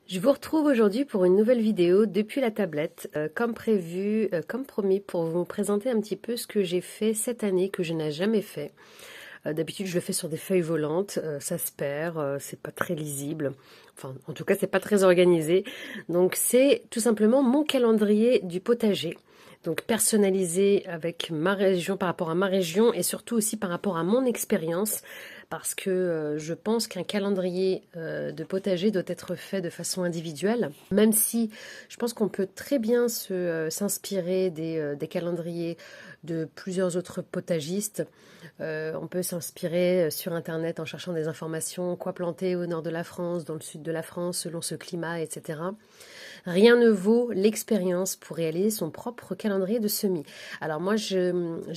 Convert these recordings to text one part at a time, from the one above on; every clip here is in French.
Je vous retrouve aujourd'hui pour une nouvelle vidéo depuis la tablette, comme prévu, comme promis, pour vous présenter un petit peu ce que j'ai fait cette année que je n'ai jamais fait. D'habitude, je le fais sur des feuilles volantes, ça se perd, c'est pas très lisible. Enfin, en tout cas, c'est pas très organisé. Donc, c'est tout simplement mon calendrier du potager. Donc, personnalisé avec ma région, par rapport à ma région et surtout aussi par rapport à mon expérience. Parce que je pense qu'un calendrier de potager doit être fait de façon individuelle. Même si je pense qu'on peut très bien s'inspirer des calendriers de plusieurs autres potagistes. On peut s'inspirer sur Internet en cherchant des informations, quoi planter au nord de la France, dans le sud de la France, selon ce climat, etc. Rien ne vaut l'expérience pour réaliser son propre calendrier de semis. Alors moi, j'ai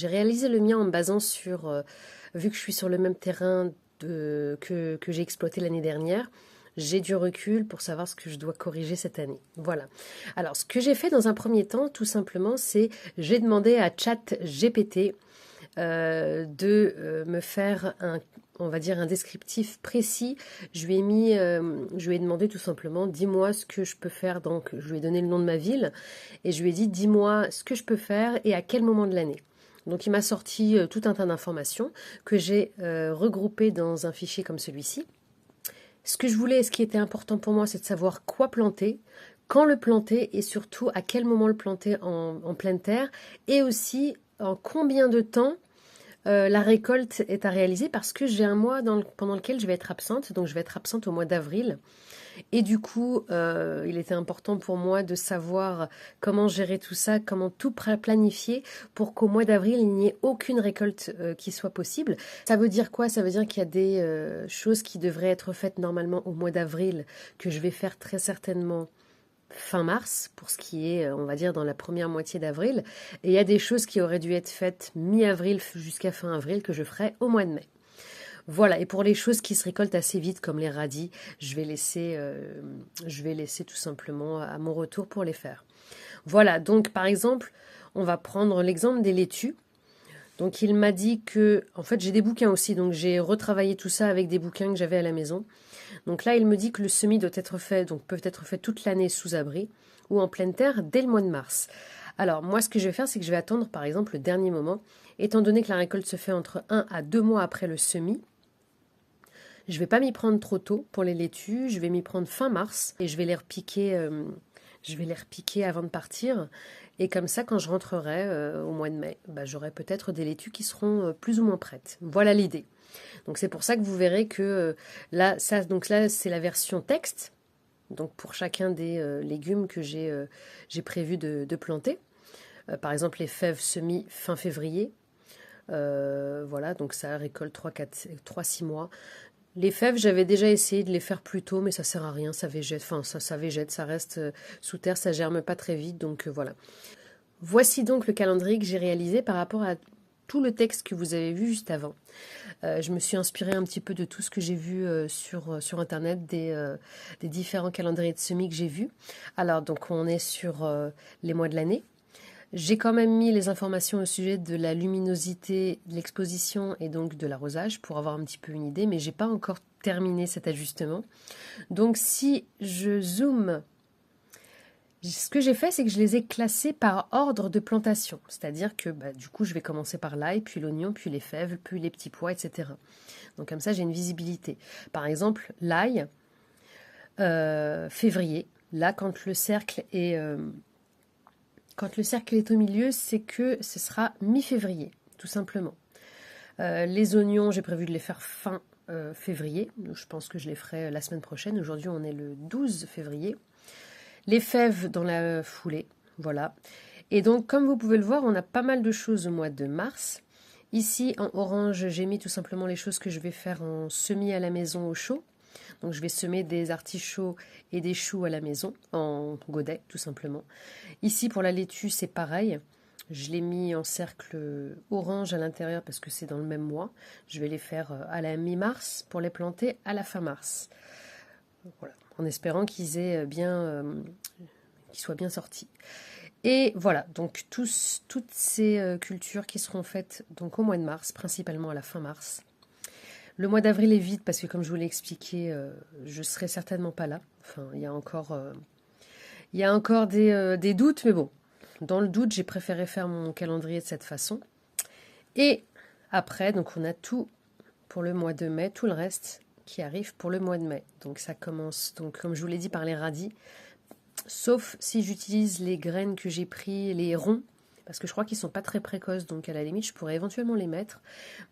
réalisé le mien en me basant sur, vu que je suis sur le même terrain que j'ai exploité l'année dernière, j'ai du recul pour savoir ce que je dois corriger cette année. Voilà. Alors, ce que j'ai fait dans un premier temps, tout simplement, c'est j'ai demandé à ChatGPT de me faire on va dire un descriptif précis. Je lui ai demandé tout simplement, dis-moi ce que je peux faire. Donc, je lui ai donné le nom de ma ville et je lui ai dit, dis-moi ce que je peux faire et à quel moment de l'année. Donc, il m'a sorti tout un tas d'informations que j'ai regroupées dans un fichier comme celui-ci. Ce que je voulais, ce qui était important pour moi, c'est de savoir quoi planter, quand le planter et surtout à quel moment le planter en pleine terre et aussi en combien de temps la récolte est à réaliser parce que j'ai un mois pendant lequel je vais être absente, donc je vais être absente au mois d'avril. Et du coup, il était important pour moi de savoir comment gérer tout ça, comment tout planifier pour qu'au mois d'avril, il n'y ait aucune récolte qui soit possible. Ça veut dire quoi? Ça veut dire qu'il y a des choses qui devraient être faites normalement au mois d'avril, que je vais faire très certainement fin mars, pour ce qui est, on va dire, dans la première moitié d'avril. Et il y a des choses qui auraient dû être faites mi-avril jusqu'à fin avril que je ferai au mois de mai. Voilà, et pour les choses qui se récoltent assez vite, comme les radis, je vais laisser tout simplement à mon retour pour les faire. Voilà, donc par exemple, on va prendre l'exemple des laitues. Donc il m'a dit que, en fait j'ai des bouquins aussi, donc j'ai retravaillé tout ça avec des bouquins que j'avais à la maison. Donc là il me dit que le semis doit être fait, donc peut être fait toute l'année sous abri ou en pleine terre dès le mois de mars. Alors moi ce que je vais faire c'est que je vais attendre par exemple le dernier moment, étant donné que la récolte se fait entre 1 à 2 mois après le semis. Je ne vais pas m'y prendre trop tôt pour les laitues, je vais m'y prendre fin mars et je vais les repiquer avant de partir. Et comme ça, quand je rentrerai au mois de mai, bah, j'aurai peut-être des laitues qui seront plus ou moins prêtes. Voilà l'idée. Donc c'est pour ça que vous verrez que donc là c'est la version texte. Donc pour chacun des légumes que j'ai prévu de planter. Par exemple les fèves semis fin février. Voilà, donc ça récolte 3-6 mois. Les fèves, j'avais déjà essayé de les faire plus tôt, mais ça sert à rien, ça végète, enfin ça végète, ça reste sous terre, ça germe pas très vite, donc voilà. Voici donc le calendrier que j'ai réalisé par rapport à tout le texte que vous avez vu juste avant. Je me suis inspirée un petit peu de tout ce que j'ai vu sur Internet, des différents calendriers de semis que j'ai vus. Alors donc on est sur les mois de l'année. J'ai quand même mis les informations au sujet de la luminosité, de l'exposition et donc de l'arrosage pour avoir un petit peu une idée, mais j'ai pas encore terminé cet ajustement. Donc si je zoome, ce que j'ai fait, c'est que je les ai classés par ordre de plantation. C'est-à-dire que bah, du coup, je vais commencer par l'ail, puis l'oignon, puis les fèves, puis les petits pois, etc. Donc comme ça, j'ai une visibilité. Par exemple, l'ail, février, là, quand le cercle est au milieu, c'est que ce sera mi-février, tout simplement. Les oignons, j'ai prévu de les faire fin février. Je pense que je les ferai la semaine prochaine. Aujourd'hui, on est le 12 février. Les fèves dans la foulée, voilà. Et donc, comme vous pouvez le voir, on a pas mal de choses au mois de mars. Ici, en orange, j'ai mis tout simplement les choses que je vais faire en semis à la maison au chaud. Donc je vais semer des artichauts et des choux à la maison, en godet tout simplement. Ici pour la laitue c'est pareil. Je l'ai mis en cercle orange à l'intérieur parce que c'est dans le même mois. Je vais les faire à la mi-mars pour les planter à la fin mars. Voilà. En espérant qu'ils soient bien sortis. Et voilà, donc toutes ces cultures qui seront faites donc au mois de mars, principalement à la fin mars. Le mois d'avril est vide parce que comme je vous l'ai expliqué, je serai certainement pas là. Enfin, il y a encore des doutes, mais bon, dans le doute, j'ai préféré faire mon calendrier de cette façon. Et après, donc on a tout pour le mois de mai, tout le reste qui arrive pour le mois de mai. Donc ça commence, donc comme je vous l'ai dit, par les radis, sauf si j'utilise les graines que j'ai pris, les ronds, parce que je crois qu'ils sont pas très précoces, donc à la limite je pourrais éventuellement les mettre.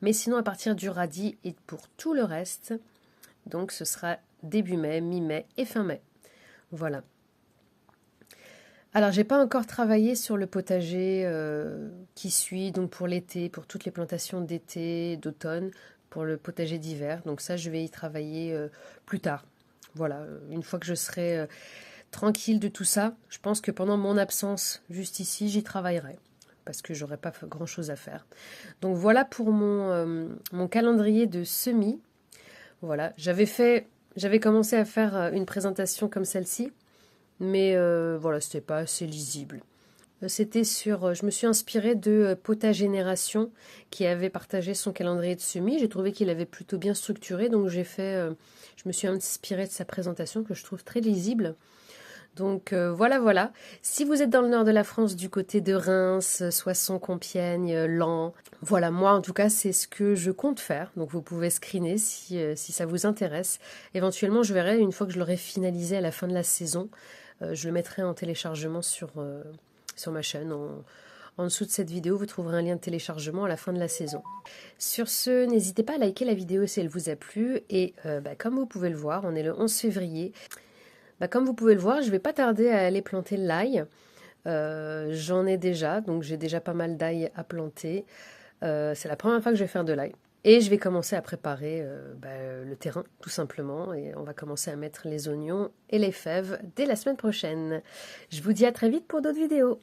Mais sinon à partir du radis et pour tout le reste, donc ce sera début mai, mi-mai et fin mai. Voilà. Alors j'ai pas encore travaillé sur le potager qui suit, donc pour l'été, pour toutes les plantations d'été, d'automne, pour le potager d'hiver. Donc ça je vais y travailler plus tard. Voilà, une fois que je serai tranquille de tout ça, je pense que pendant mon absence, juste ici, j'y travaillerai. Parce que j'aurai pas grand chose à faire. Donc voilà pour mon calendrier de semis. Voilà, j'avais commencé à faire une présentation comme celle-ci, mais voilà, c'était pas assez lisible. Je me suis inspirée de Potagénération qui avait partagé son calendrier de semis. J'ai trouvé qu'il avait plutôt bien structuré, donc je me suis inspirée de sa présentation que je trouve très lisible. Donc voilà. Si vous êtes dans le nord de la France, du côté de Reims, Soissons, Compiègne, Laon, voilà, moi en tout cas c'est ce que je compte faire. Donc vous pouvez screener si ça vous intéresse. Éventuellement je verrai une fois que je l'aurai finalisé à la fin de la saison. Je le mettrai en téléchargement sur ma chaîne. En dessous de cette vidéo, vous trouverez un lien de téléchargement à la fin de la saison. Sur ce, n'hésitez pas à liker la vidéo si elle vous a plu. Et comme vous pouvez le voir, on est le 11 février. Comme vous pouvez le voir, je ne vais pas tarder à aller planter l'ail. J'en ai déjà, donc j'ai déjà pas mal d'ail à planter. C'est la première fois que je vais faire de l'ail. Et je vais commencer à préparer le terrain, tout simplement. Et on va commencer à mettre les oignons et les fèves dès la semaine prochaine. Je vous dis à très vite pour d'autres vidéos.